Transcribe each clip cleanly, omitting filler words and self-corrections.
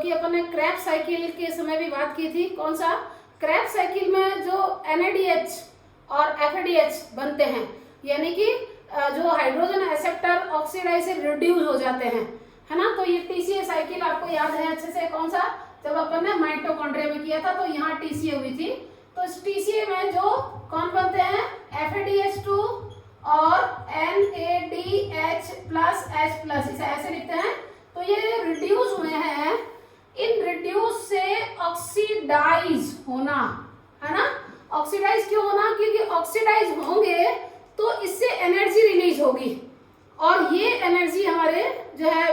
कि अपन ने Krebs cycle के समय भी बात की थी। कौन सा? क्रेब्स साइकिल में जो NADH और FADH बनते हैं, यानी कि जो हाइड्रोजन एक्सेप्टर ऑक्सीडाइज से रिड्यूस हो जाते हैं, है ना। तो ये TCA साइकिल आपको याद है अच्छे से, कौन सा? जब अपन ने माइटोकॉन्ड्रिया में किया था तो यहाँ TCA हुई थी। तो इस TCA में जो कौन बनते हैं? FADH2 और NADH प्लस H+, इसे ऐसे लिखते हैं। तो ये रिड्यूस हुए हैं, इन रिड्यूस से ऑक्सीडाइज होना, है ना। ऑक्सीडाइज क्यों होना? क्योंकि ऑक्सीडाइज होंगे तो इससे एनर्जी रिलीज होगी, और ये एनर्जी हमारे जो है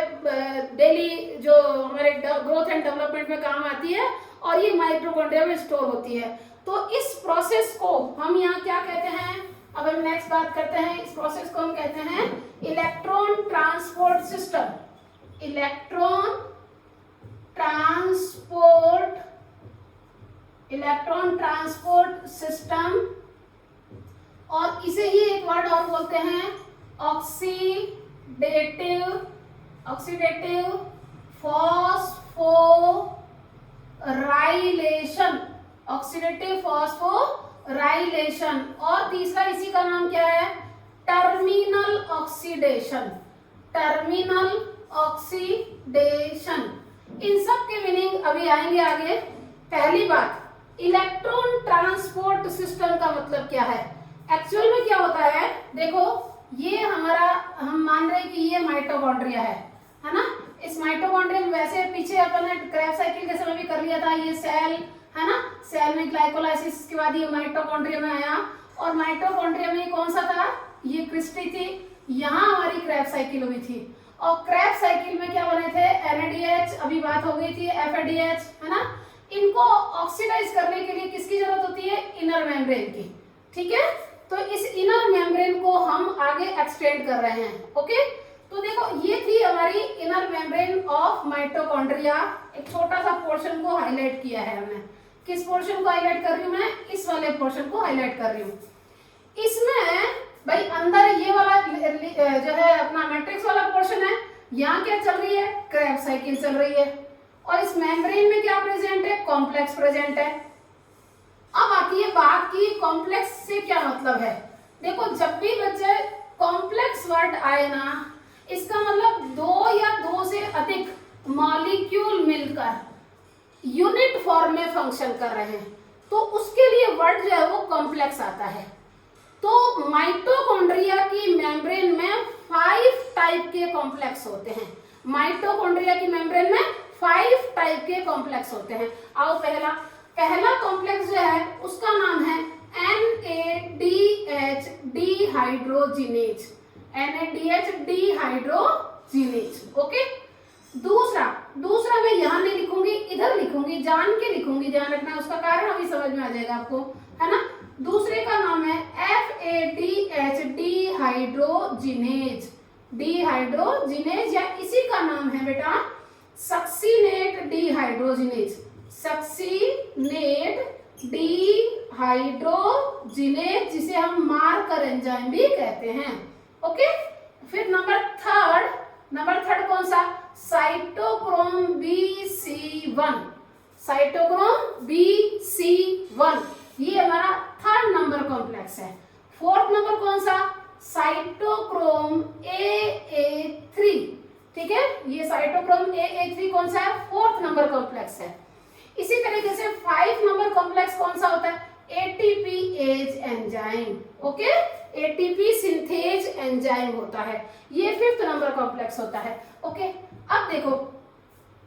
डेली जो हमारे ग्रोथ एंड डेवलपमेंट में काम आती है, और ये माइटोकॉन्ड्रिया में स्टोर होती है। तो इस प्रोसेस को हम यहाँ क्या कहते हैं? अब हम नेक्स्ट बात करते हैं। इस प्रोसेस को हम कहते हैं electron transport system. Electron transport system, और इसे ही एक वर्ड और बोलते हैं ऑक्सीडेटिव फॉस्फोराइलेशन। Oxidative phosphorylation. और तीसरा इसी का नाम क्या है? Terminal oxidation. Terminal oxidation. इन सब के मीनिंग अभी आएंगे आगे। पहली बात, इलेक्ट्रॉन ट्रांसपोर्ट सिस्टम का मतलब क्या है? एक्चुअल में क्या होता है? देखो, ये हमारा, हम मान रहे हैं कि ये माइटोकॉन्ड्रिया है ना। इस माइटोकॉन्ड्रिया में वैसे पीछे अपन ने क्रेब्स साइकिल के समय भी कर लिया था, ये सेल है ना। सेल में ग्लाइकोलाइसिस के बाद ये माइटोकॉन्ड्रिया में आया, और माइटोकॉन्ड्रिया में कौन सा था? ये क्रिस्टी थी। यहाँ हमारी क्रेब्स साइकिल हुई थी, और क्रेब्स साइकिल में क्या बने थे? NADH, अभी बात हो गई थी, FADH, है ना। इनको ऑक्सीडाइज करने के लिए किसकी जरूरत होती है? इनर मेम्ब्रेन की। ठीक है, तो इस इनर मेम्ब्रेन को हम आगे एक्सटेंड कर रहे हैं। ओके, तो देखो, ये थी हमारी इनर मेम्ब्रेन ऑफ माइटोकॉन्ड्रिया। एक छोटा सा पोर्शन को हाईलाइट किया है हमने। किस पोर्शन को हाईलाइट कर रही हूँ मैं? इस वाले पोर्शन को हाईलाइट कर रही हूँ। इसमें भाई अंदर ये वाला जो है अपना मैट्रिक्स वाला पोर्शन है, यहाँ क्या चल रही है? क्रेब्स साइकिल चल रही है। और इस मेम्ब्रेन में क्या प्रेजेंट है? कॉम्प्लेक्स प्रेजेंट है। अब आती है बात की कॉम्प्लेक्स से क्या मतलब है। देखो, जब भी बच्चे कॉम्प्लेक्स वर्ड आए ना, इसका मतलब दो या दो से अधिक मॉलिक्यूल मिलकर यूनिट फॉर्म में फंक्शन कर रहे हैं, तो उसके लिए वर्ड जो है वो कॉम्प्लेक्स आता है। तो माइटोकॉन्ड्रिया की मेम्ब्रेन में 5 टाइप के कॉम्प्लेक्स होते हैं। माइटोकॉन्ड्रिया की मेम्ब्रेन में 5 टाइप के कॉम्प्लेक्स होते हैं। आओ, पहला कॉम्प्लेक्स जो है उसका नाम है NADH dehydrogenase. NADH dehydrogenase. Okay, दूसरा मैं यहाँ नहीं लिखूंगी, इधर लिखूंगी, जान के लिखूंगी, ध्यान रखना। उसका कारण अभी समझ में आ जाएगा आपको, है ना। दूसरे का नाम है FADH डिहाइड्रोजिनेज, या इसी का नाम है बेटा सक्सीनेट डिहाइड्रोजिनेज। सक्सीनेट डिहाइड्रोजिनेज, जिसे हम मार्कर एंजाइम भी कहते हैं। ओके, फिर नंबर थर्ड कौन सा? Cytochrome BC1। साइटोक्रोम BC1, ये हमारा 3rd नंबर कॉम्प्लेक्स है। 4th नंबर कौन सा? Cytochrome AA3। ठीक है, ये साइटोक्रोम AA3 कौन सा है? 4th नंबर कॉम्प्लेक्स है। इसी तरीके से 5 नंबर कॉम्प्लेक्स कौन सा होता है? ATPase enzyme. Okay, ATP synthase enzyme होता है, ये 5th नंबर कॉम्प्लेक्स होता है। ओके, अब देखो,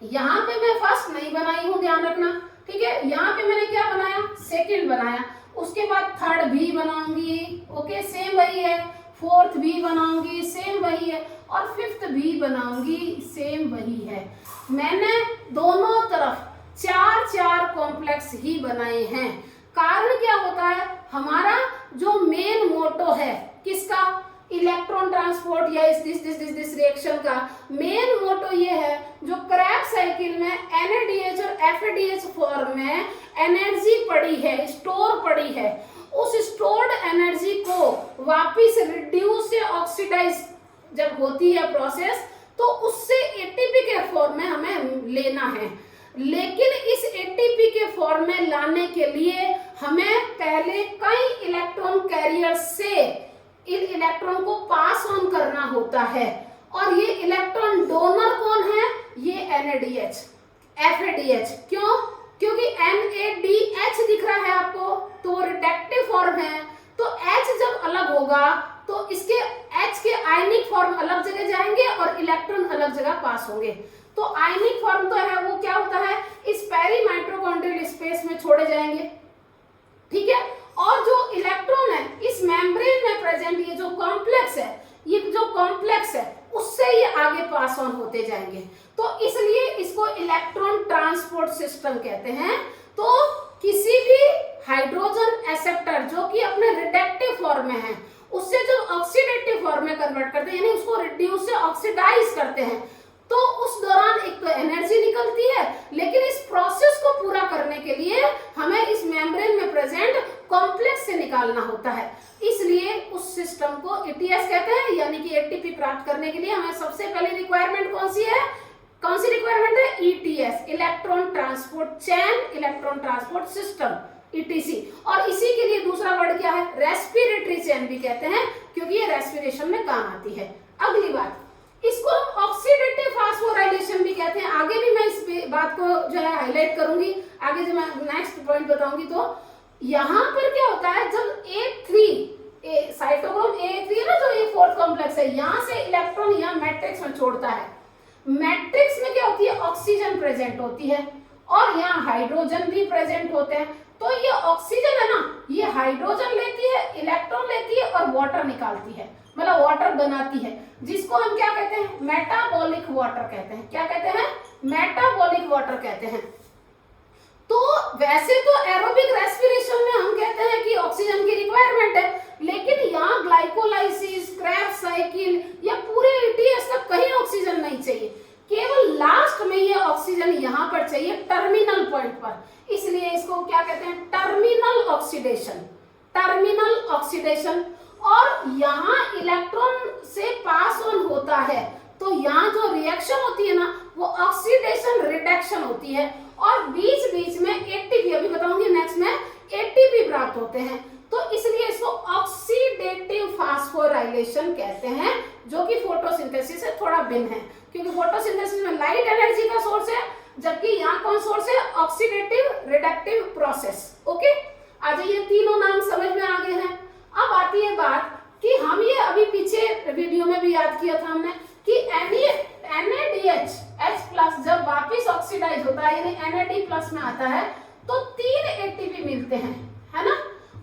यहाँ पे मैं फर्स्ट नहीं बनाई हूँ, ध्यान रखना। ठीक है, यहाँ पे मैंने क्या बनाया? सेकंड बनाया। उसके बाद 3rd भी बनाऊंगी, ओके, सेम वही है। 4th भी बनाऊंगी, सेम वही है। और 5th भी बनाऊंगी, सेम वही है। मैंने दोनों तरफ 4 कॉम्प्लेक्स ही बनाए हैं। कारण क्या होता है? हमारा जो मेन मोटो है किसका? इलेक्ट्रॉन ट्रांसपोर्ट या दिस रिएक्शन का मेन मोटो ये है, जो क्रेब्स साइकिल में NADH और FADH फॉर्म में एनर्जी पड़ी है, स्टोर पड़ी है, उस स्टोर्ड एनर्जी को वापिस रिड्यूस से ऑक्सीडाइज जब होती है प्रोसेस, तो उससे ATP के फॉर्म में हमें लेना है। लेकिन इस एटीपी के फॉर्म में लाने के लिए हमें पहले कई इलेक्ट्रॉन कैरियर से इन इलेक्ट्रॉन को पास ऑन करना होता है। और ये इलेक्ट्रॉन डोनर कौन है? ये NADH, FADH। क्यों? क्योंकि NADH दिख रहा है आपको, तो वो रिडक्टिव फॉर्म है। तो H जब अलग होगा तो इसके H के आयनिक फॉर्म अलग जगह जाएंगे और इलेक्ट्रॉन अलग जगह पास होंगे। तो आयनिक फॉर्म तो है वो क्या होता है, इस पेरी माइटोकॉन्ड्रियल स्पेस में छोड़े जाएंगे, ठीक है। और जो इलेक्ट्रॉन है इस मेम्ब्रेन में प्रेजेंट, ये जो कॉम्प्लेक्स है, ये जो कॉम्प्लेक्स है उससे ये आगे पास ऑन होते जाएंगे। तो इसलिए इसको इलेक्ट्रॉन ट्रांसपोर्ट सिस्टम कहते हैं। तो किसी भी हाइड्रोजन एक्सेप्टर जो कि अपने रिडक्टिव फॉर्म में है, उससे जो ऑक्सीडेटिव फॉर्म में कन्वर्ट करते हैं, यानी उसको रिड्यूस से ऑक्सीडाइज करते हैं, तो उस दौरान एक तो एनर्जी निकलती है, लेकिन इस प्रोसेस को पूरा करने के लिए हमें इस मेम्ब्रेन में प्रेजेंट कॉम्प्लेक्स से निकालना होता है। इसलिए उस सिस्टम को ETS कहते हैं। यानी कि एटीपी प्राप्त करने के लिए हमें सबसे पहली रिक्वायरमेंट कौन सी है? कौन सी रिक्वायरमेंट है? ETS, electron transport chain, electron transport system, ETC। और इसी के लिए दूसरा वर्ड क्या है? रेस्पिरेटरी चेन भी कहते हैं, क्योंकि ये रेस्पिरेशन में काम आती है। अगली बात, इसको हम ऑक्सीडेटिव फास्फोराइलेशन भी कहते हैं। आगे भी मैं इस बात को जो है हाईलाइट करूंगी, आगे जो मैं नेक्स्ट पॉइंट बताऊंगी। तो यहाँ पर क्या होता है, जब A3 साइटोक्रोम A3 है ना, जो ये फोर्थ कॉम्प्लेक्स है, यहाँ से इलेक्ट्रॉन यहाँ मैट्रिक्स में छोड़ता है। मैट्रिक्स में क्या होती है? ऑक्सीजन प्रेजेंट होती है और यहाँ हाइड्रोजन भी प्रेजेंट होते हैं। तो ये ऑक्सीजन है ना, ये हाइड्रोजन लेती है, इलेक्ट्रॉन लेती है और वाटर निकालती है, मतलब वाटर बनाती है, जिसको हम क्या कहते हैं? मेटाबॉलिक वाटर कहते हैं। क्या कहते हैं? मेटाबॉलिक वाटर कहते हैं। तो वैसे तो एरोबिक रेस्पिरेशन में हम कहते हैं कि ऑक्सीजन की रिक्वायरमेंट है, लेकिन यहाँ ग्लाइकोलाइसिस, क्रेब्स साइकिल या पूरे ETS तक कहीं ऑक्सीजन नहीं चाहिए, केवल लास्ट में ये ऑक्सीजन यहाँ पर चाहिए, टर्मिनल पॉइंट पर। इसलिए इसको क्या कहते हैं? Terminal oxidation, terminal oxidation. और यहाँ इलेक्ट्रॉन से पास ऑन होता है, तो यहाँ जो रिएक्शन होती है ना, वो ऑक्सीडेशन रिडक्शन होती है, और बीच बीच में एटीपी, अभी बताऊंगी नेक्स्ट में, एटीपी प्राप्त होते हैं। तो इसलिए इसको ऑक्सीडेटिव फास्फोराइलेशन कहते हैं, जो कि फोटोसिंथेसिस से थोड़ा भिन्न है, क्योंकि फोटोसिंथेसिस में लाइट एनर्जी का सोर्स है, जबकि यहाँ कौन सोर्स है? Oxidative reductive process. ओके, आज ये तीनों नाम समझ में आ गए हैं। अब आती है बात कि हम ये अभी पीछे वीडियो में भी याद किया था हमने कि NADH H+ जब वापिस ऑक्सीडाइज होता है, यानी NAD+ में आता है, तो 3 ATP मिलते हैं, है ना।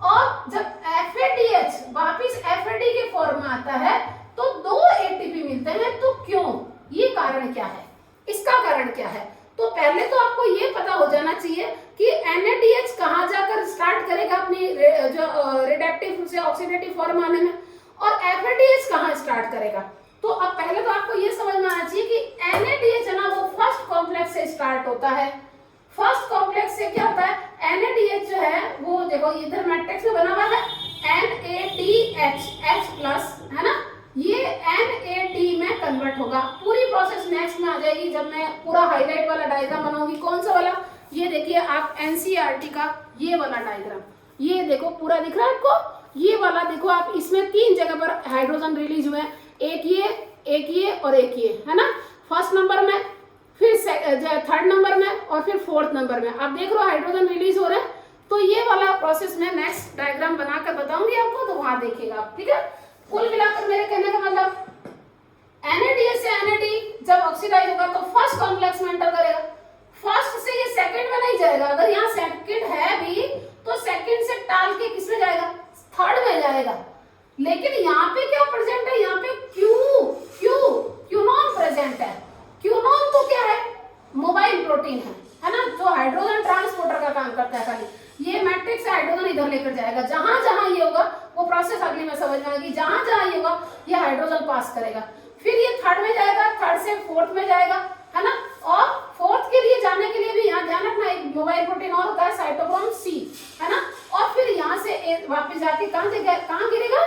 और जब FADH वापिस FAD के फॉर्म में आता है, तो 2 ATP मिलते हैं। तो क्यों? ये कारण क्या है? इसका कारण क्या है? तो पहले तो आपको ये पता हो जाना चाहिए कि NADH कहाँ जाकर स्टार्ट करेगा अपनी जो रिडक्टिव से ऑक्सीडेटिव फॉर्म आने में, और FADH कहाँ स्टार्ट करेगा। तो अब पहले तो आपको ये समझ में आना चाहिए कि NADH है ना, वो फर्स्ट कॉम्प्लेक्स से स्टार्ट होता है। फर्स्ट कॉम्प्लेक्स से क्या होता है? NADH जो है वो देखो इधर मैट्रिक्स में बना हुआ है NADH H+, है ना, ये NAD में कन्वर्ट होगा। पूरी प्रोसेस नेक्स्ट में आ जाएगी जब मैं पूरा हाईलाइट वाला डायग्राम बनाऊंगी। कौन सा वाला? ये देखिए आप NCERT का ये वाला डायग्राम, ये देखो पूरा दिख रहा है आपको, ये वाला देखो आप, इसमें 3 जगह पर हाइड्रोजन रिलीज हुए हैं, एक ये और एक ये, है ना। फर्स्ट नंबर में, फिर थर्ड नंबर में, और फिर फोर्थ नंबर में आप देख रहे हो हाइड्रोजन रिलीज हो रहे हैं। तो ये वाला प्रोसेस में नेक्स्ट डायग्राम बनाकर बताऊंगी आपको, तो वहां देखिएगा आप, ठीक है। कुल मिलाकर मेरे कहने का मतलब, NADH से NAD जब ऑक्सीडाइज होगा तो फर्स्ट कॉम्प्लेक्स में एंटर करेगा, फर्स्ट से ये सेकंड में नहीं जाएगा। अगर यहाँ सेकंड है भी तो सेकंड से टाल के किसमें जाएगा? थर्ड में जाएगा। लेकिन यहाँ पे क्या प्रेजेंट है? यहाँ पे क्यूनॉन प्रेजेंट है। क्यूनॉन तो क्या है? मोबाइल प्रोटीन है ना, जो हाइड्रोजन ट्रांसपोर्टर का काम करता है खाली। ये मैट्रिक्स से हाइड्रोजन इधर लेकर जाएगा, जहां जहां ये होगा वो प्रोसेस अगली में समझ में आएगी, जहां जहां ये होगा ये हाइड्रोजन पास करेगा, फिर ये थर्ड में जाएगा, थर्ड से फोर्थ में जाएगा, है ना। और फोर्थ के लिए जाने के लिए भी यहाँ ध्यान रखना, एक मोबाइल प्रोटीन और होता है साइटोक्रोम C, है ना। और फिर यहाँ से वापस जाके कहाँ गिरेगा?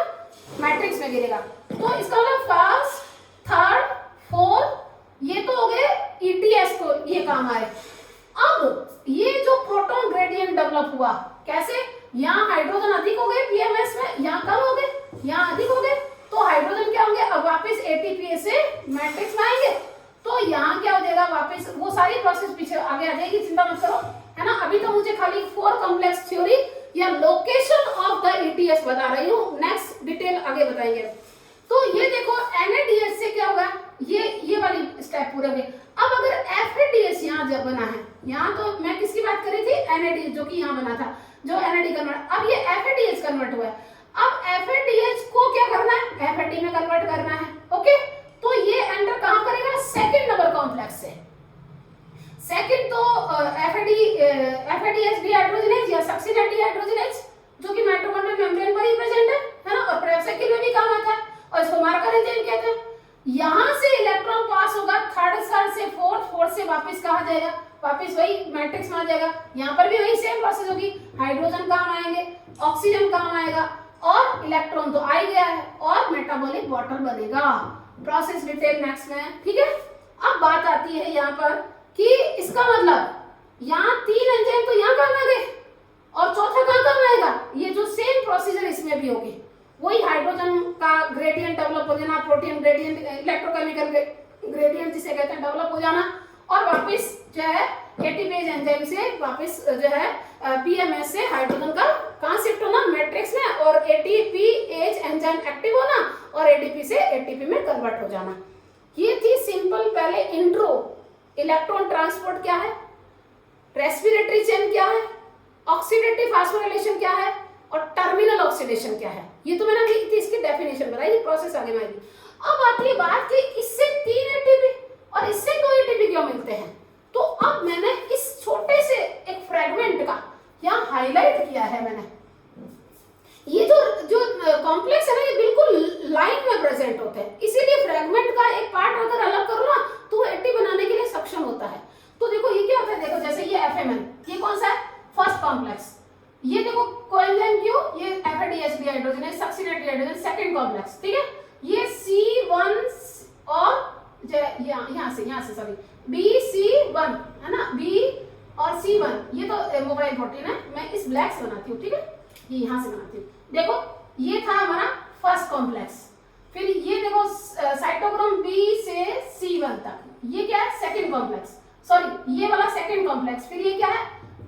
मैट्रिक्स में गिरेगा। तो इसका मतलब फर्स्ट, थर्ड, फोर्थ, ये तो हो गए ETS को ये काम आए। अब ये जो प्रोटॉन ग्रेडियंट डेवलप हुआ, कैसे, यहाँ हाइड्रोजन अधिक हो गए पीएमएस में, यहाँ कम हो गए, यहाँ अधिक हो गए, तो हाइड्रोजन क्या होंगे, अब वापस एटीपी से मैट्रिक्स में आएंगे, तो यहाँ क्या हो जाएगा, वापस वो सारी प्रोसेस पीछे आगे आ जाएगी, चिंता मत करो, है ना। अभी तो मुझे खाली 4 कॉम्प्लेक्स थ्योरी या लोकेशन ऑफ द एटीएस बता रही हूँ, नेक्स्ट डिटेल आगे बताएंगे। तो ये देखो NADH से क्या होगा, ये वाली स्टेप पूरे हुए। अब अगर FADH यहाँ जब बना है, यहाँ तो मैं किसकी बात कर रही थी, NADH जो कि यहाँ बना था, जो NAD कन्वर्ट, अब ये FADH कन्वर्ट हुआ है। अब FADH को क्या करना है, FAD में कन्वर्ट करना है, ओके। तो ये एंटर कहाँ करेगा, सेकंड नंबर कॉम्प्लेक्स से। सेकंड तो FADH डिहाइड्रोजनेज या सक्सीडेड डिहाइड्रोजनेज, जो कि माइटोकॉन्ड्रियल मेम्ब्रेन पर ही प्रेजेंट है ना, और प्रेप्साइकिल में भी काम आता है, और इसको मार्कर एंजाइम कहते हैं। यहाँ से इलेक्ट्रॉन पास होगा थर्ड स्तर से फोर्थ से वापस कहाँ जाएगा, वापस वही मैट्रिक्स में आ जाएगा। यहाँ पर भी वही सेम प्रोसेस होगी, हाइड्रोजन काम आएंगे, ऑक्सीजन काम आएगा, और इलेक्ट्रॉन तो आ ही गया है, और मेटाबॉलिक वाटर बनेगा। प्रोसेस डिटेल नेक्स्ट में, ठीक है। अब बात आती है यहाँ पर कि इसका मतलब यहाँ 3 एंजाइम तो यहाँ काम आ गए, और चौथा कहाँ काम आएगा, ये जो सेम प्रोसीजर इसमें भी होगी, वही हाइड्रोजन का ग्रेडियंट डेवलप हो जाना, प्रोटीन ग्रेडियंट, इलेक्ट्रोकेमिकल ग्रेडियंट जिसे कहते हैं, डेवलप हो जाना, और वापस जो है एटीपीज एंजाइम से वापस जो है पीएमएस से हाइड्रोजन का कहाँ शिफ्ट होना, मैट्रिक्स में, और एटीपीएज एंजाइम एक्टिव होना, और एडीपी से एटीपी में कन्वर्ट हो जाना। ये थी सिंपल पहले इंट्रो। इलेक्ट्रॉन ट्रांसपोर्ट क्या है, रेस्पिरेटरी चेन क्या है, ऑक्सीडेटिव फास्फोराइलेशन क्या है, और टर्मिनल ऑक्सीडेशन क्या है, ये तो मैंने अभी इसकी डेफिनेशन बताई, प्रोसेस आगे में आएगी। अब आती है बात कि इससे 3 एटीपी और इससे 2 एटीपी क्यों मिलते हैं। तो अब मैंने इस छोटे से एक फ्रेगमेंट का यहाँ हाईलाइट किया है मैंने। ये जो कॉम्प्लेक्स है ना, ये बिल्कुल लाइन में प्रेजेंट होते हैं, इसीलिए फ्रेगमेंट का एक पार्ट अगर अलग करो ना तो वो एटी बनाने के लिए सक्षम होता है। तो देखो ये क्या होता है, देखो जैसे ये FMN, ये कौन सा है, फर्स्ट कॉम्प्लेक्स। ये देखो कोएंजाइम क्यों, ये FADH dehydrogenase succeeded dehydrogenase second complex, ठीक है। ये C1 और यहाँ से सॉरी BC1 है ना, B और C1, ये तो मोबाइल प्रोटीन है, मैं इस ब्लैक से बनाती हूँ, ठीक है, ये यहाँ से बनाती हूँ। देखो ये था हमारा फर्स्ट कॉम्प्लेक्स, फिर ये देखो साइटोक्रोम B से C1 तक, ये क्या है, सेकंड कॉम्प्लेक्स, सॉरी ये वाला सेकंड कॉम्प्लेक्स, फिर ये क्या है,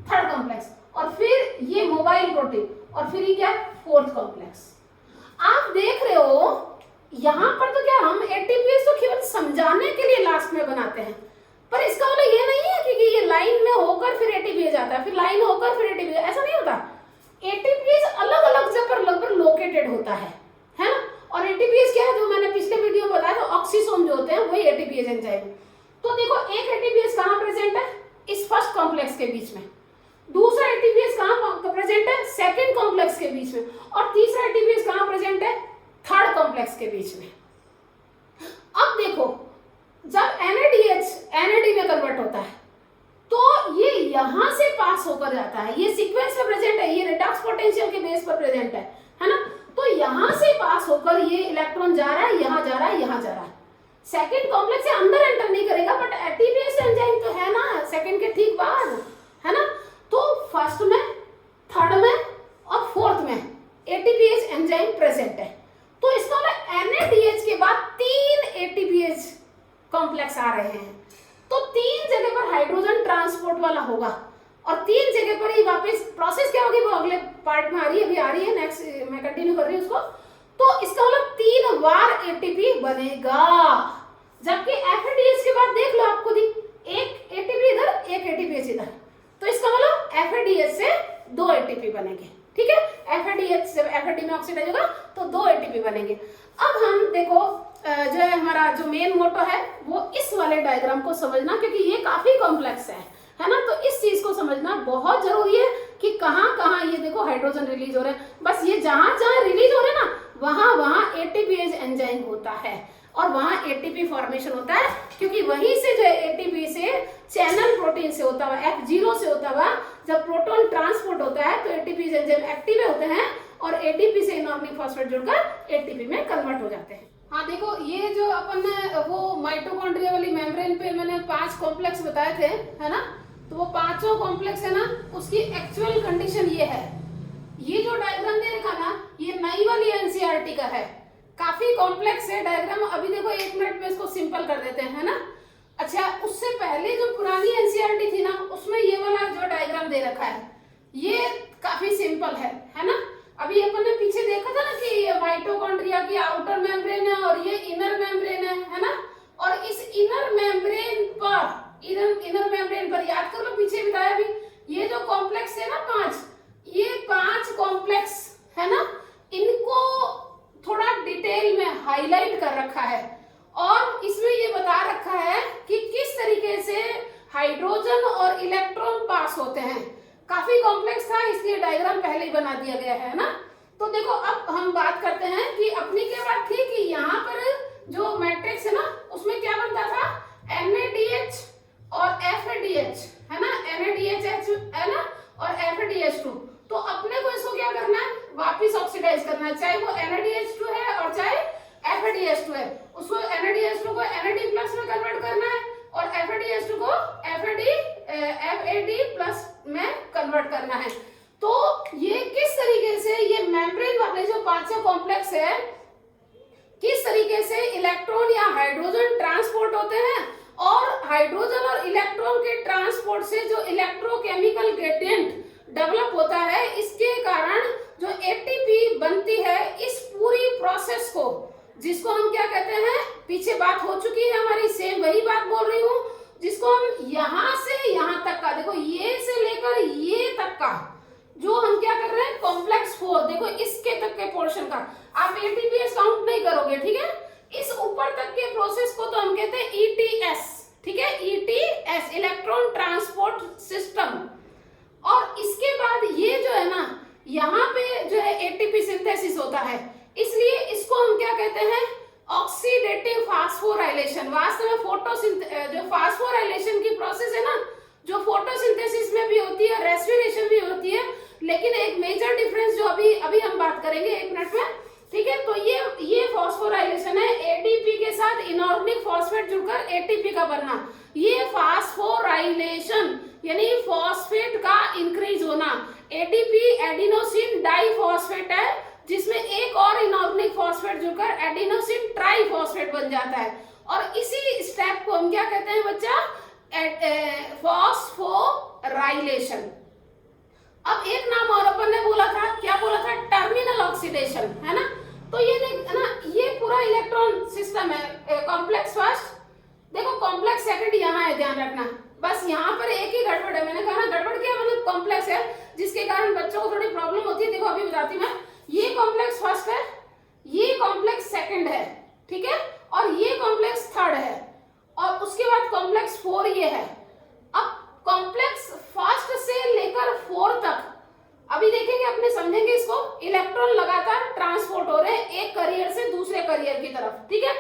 थर्ड कॉम्प्लेक्स, और फिर ये मोबाइल प्रोटीन, और फिर ये क्या है, फोर्थ कॉम्प्लेक्स। आप देख रहे हो यहाँ पर तो क्या हम एटीपीएस तो केवल समझाने के लिए लास्ट में बनाते हैं, पर इसका मतलब ये नहीं है कि ये लाइन में होकर फिर एटीपीएस आता है, फिर लाइन होकर फिर एटीपीएस, ऐसा नहीं होता। एटीपीएस अलग अलग जगह पर लोकेटेड होता है ना। और एटीपीएस क्या है, जो मैंने पिछले वीडियो में बताया था, ऑक्सीसोम जो होते हैं वही एटीपीएस एंजाइम। तो देखो एक एटीपीएस कहाँ प्रेजेंट है, इस फर्स्ट कॉम्प्लेक्स के बीच में, दूसरा एटीपीएस कहाँ प्रेजेंट है, सेकंड कॉम्प्लेक्स के बीच में, और तीसरा एटीपीएस कहाँ प्रेजेंट है, थर्ड कॉम्प्लेक्स के बीच में। अब देखो जब NAD में कन्वर्ट होता है तो ये यहां से पास होकर जाता है, ये सीक्वेंस में प्रेजेंट है, ये रिडक्स पोटेंशियल के बेस पर प्रेजेंट है ना। तो यहां से पास होकर ये इलेक्ट्रॉन जा रहा है, यहां जा रहा है, यहां जा रहा है। सेकंड कॉम्प्लेक्स से अंदर एंटर नहीं करेगा, बट एटीपीएस एंजाइम तो है ना सेकंड के ठीक बाद, है ना। तो फर्स्ट में, थर्ड में और फोर्थ में एटीपीएस एंजाइम प्रेजेंट है। तो इसका मतलब NADH के बाद 3 एटीपीएस कॉम्प्लेक्स आ रहे हैं, तो 3 जगह पर हाइड्रोजन ट्रांसपोर्ट वाला होगा, और 3 जगह पर ही वापस प्रोसेस क्या होगी वो अगले पार्ट में आ रही है, अभी आ रही है, नेक्स्ट मैं कंटिन्यू कर रही हूँ उसको। तो इसका मतलब 3 बार एटीपी बनेगा, जबकि FADH के बाद देख लो आपको दी एक एटीपी इधर, एक एटीपीएस इधर, तो इसका मतलब FADH से 2 एटीपी बनेंगे, ठीक है। FADH जब FAD में ऑक्सीडाइज होगा तो 2 एटीपी बनेंगे। अब हम देखो जो है हमारा जो मेन मोटो है वो इस वाले डायग्राम को समझना, क्योंकि ये काफी कॉम्प्लेक्स है ना। तो इस चीज को समझना बहुत जरूरी है कि कहाँ कहाँ ये देखो हाइड्रोजन रिलीज हो रहे हैं, बस ये जहां जहां रिलीज हो रहे हैं ना वहां वहां एटीपीएज एंजाइम होता है, और वहां एटीपी फॉर्मेशन होता है, क्योंकि वहीं से जो एटीपी से चैनल प्रोटीन से होता हुआ F0 से होता हुआ जब प्रोटॉन ट्रांसपोर्ट होता है तो एटीपी एंजाइम एक्टिव होते हैं, और एटीपी से इनऑर्गेनिक फॉस्फेट जुड़कर एटीपी में कन्वर्ट हो जाते हैं। हाँ देखो ये जो अपन ने वो माइटोकॉन्ड्रिया वाली मेम्ब्रेन पे मैंने 5 कॉम्प्लेक्स बताए थे, है ना। तो वो पांचों कॉम्प्लेक्स है ना, उसकी एक्चुअल कंडीशन ये है। ये जो डायग्राम दे रखा ना, ये नई वाली एनसीईआरटी का है, काफी कॉम्प्लेक्स है डायग्राम। अभी देखो 1 मिनट में इसको सिंपल कर देते हैं, है ना। अच्छा, उससे पहले जो पुरानी एनसीईआरटी थी ना, उसमें ये वाला जो डायग्राम दे रखा है ये काफी सिंपल है ना। अभी अपन ने पीछे देखा था ना कि ये माइटोकॉन्ड्रिया की आउटर मेम्ब्रेन है और ये इनर मेम्ब्रेन है ना। और इस इनर मेम्ब्रेन पर याद कर लो, पीछे बताया भी, ये जो कॉम्प्लेक्स है ना 5, ये 5 कॉम्प्लेक्स है ना, इनको थोड़ा डिटेल में हाईलाइट कर रखा है और इसमें ये बता रखा है कि किस तरीके से हाइड्रोजन और इलेक्ट्रॉन पास होते हैं। काफी कॉम्प्लेक्स था, इसलिए डायग्राम पहले ही बना दिया गया है ना। तो देखो अब हम बात करते हैं कि अपनी क्या बात थी कि यहाँ पर जो मैट्रिक्स है ना, उसमें क्या बनता था, NADH और FADH है ना, NADH है ना और FADH2। तो अपने को इसको क्या करना है, वापिस ऑक्सीडाइज करना है, चाहे वो NADH2 है और चाहे FADH2 है। उसको NADH2 को NAD प्लस में कन्वर्ट करना है और FADH2 को FAD प्लस में कन्वर्ट करना है। तो ये किस तरीके से ये मेम्ब्रेन वाले जो पांचों कॉम्प्लेक्स है, किस तरीके से इलेक्ट्रॉन या हाइड्रोजन ट्रांसपोर्ट होते हैं और हाइड्रोजन और इलेक्ट्रॉन के ट्रांसपोर्ट से जो इलेक्ट्रोकेमिकल ग्रेडियंट डेवलप होता है, इसके कारण जो एटीपी बनती है, इस पूरी प्रोसेस को, जिसको हम क्या कहते हैं, पीछे बात हो चुकी है हमारी, सेम वही बात बोल रही हूँ, जिसको हम यहां से यहां तक का, देखो ये से लेकर ये तक का जो हम क्या कर रहे हैं, कॉम्प्लेक्स 4, देखो इसके तक के पोर्शन का आप एटीपीएस काउंट नहीं करोगे, ठीक है। इस ऊपर तक के प्रोसेस को तो हम कहते हैं ETS, ठीक है, ETS इलेक्ट्रॉन ट्रांसपोर्ट सिस्टम। और इसके बाद ये जो है ना, यहाँ पे जो है एटीपी सिंथेसिस होता है, इसलिए इसको हम क्या कहते हैं, ऑक्सीडेटिव फास्फोराइलेशन। वास्तव में जो फास्फोराइलेशन की प्रोसेस है ना, जो फोटोसिंथेसिस में भी होती है, रेस्पिरेशन भी होती है, लेकिन एक मेजर डिफरेंस जो अभी हम बात करेंगे 1 मिनट में, ठीक है। तो ये फास्फोराइलेशन है, एडीपी के साथ इनऑर्गेनिक फॉस्फेट जुड़कर एटीपी का बनना, ये फास्फोराइलेशन यानी फॉस्फेट का इंक्रीज होना। एडीपी एडिनोसिन डाइफॉस्फेट है, जिसमें एक और इनऑर्गेनिक फॉस्फेट जुड़कर एडिनोसिन ट्राइफॉस्फेट बन जाता है। और इसी स्टेप को हम क्या कहते हैं बच्चा, फॉस्फोराइलेशन। अब एक नाम और अपन ने बोला था, क्या बोला था, टर्मिनल ऑक्सीडेशन, है ना। तो ये देख ना, ये पूरा इलेक्ट्रॉन सिस्टम है, कॉम्प्लेक्स फर्स्ट, देखो कॉम्प्लेक्स सेकंड यहाँ है, ध्यान रखना। बस यहाँ पर एक ही गड़बड़ है, मैंने कहा ना गड़बड़ क्या मतलब, कॉम्प्लेक्स है जिसके कारण बच्चों को थोड़ी प्रॉब्लम होती है। देखो अभी बताती मैं, ये कॉम्प्लेक्स फर्स्ट है, ये कॉम्प्लेक्स सेकंड है, ठीक है, और ये कॉम्प्लेक्स थर्ड है, और उसके बाद कॉम्प्लेक्स 4 ये है। अब कॉम्प्लेक्स फर्स्ट से लेकर 4 तक अभी देखेंगे, अपने समझेंगे इसको। इलेक्ट्रॉन लगातार ट्रांसपोर्ट हो रहे हैं एक करियर से दूसरे करियर की तरफ, ठीक है।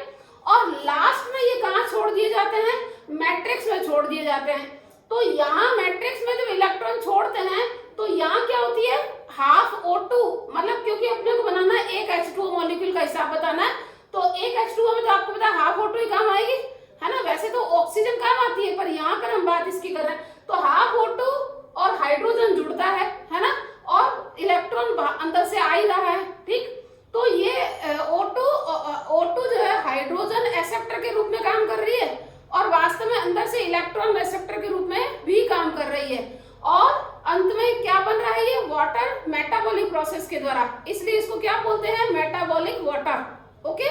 और लास्ट में ये कहाँ छोड़ दिए जाते हैं, मैट्रिक्स में छोड़ दिए जाते हैं। तो यहाँ मैट्रिक्स में जब इलेक्ट्रॉन छोड़ते हैं तो यहाँ क्या होती है, हाफ O2, मतलब क्योंकि अपने को बनाना है एक H2O मॉलिक्यूल का हिसाब बताना है, तो एक H2O में तो आपको पता है हाफ O2 ही काम आएगी, है ना। वैसे तो ऑक्सीजन काम आती है, पर यहाँ पर हम बात इसकी कर रहे हैं। तो हाफ O2 और हाइड्रोजन जुड़ता है ना, और इलेक्ट्रॉन अंदर से आ ही रहा है, ठीक। तो ये O2 जो है हाइड्रोजन एक्सेप्टर के रूप में काम कर रही है, और वास्तव में अंदर से इलेक्ट्रॉन रिसेप्टर के रूप में भी काम कर रही है, और अंत में क्या बन रहा है, ये वाटर मेटाबॉलिक प्रोसेस के द्वारा, इसलिए इसको क्या बोलते हैं, मेटाबॉलिक वाटर, ओके।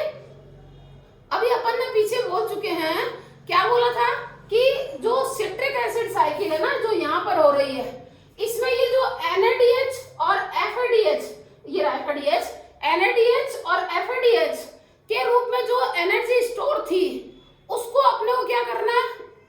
अभी अपन ने पीछे बोल चुके हैं, क्या बोला था कि जो सिट्रिक एसिड साइकिल है ना, जो यहाँ पर हो रही है, इसमें ये जो NADH और FADH, ये FADH, NADH और FADH के रूप में जो एनर्जी स्टोर थी, उसको अपने को क्या करना है,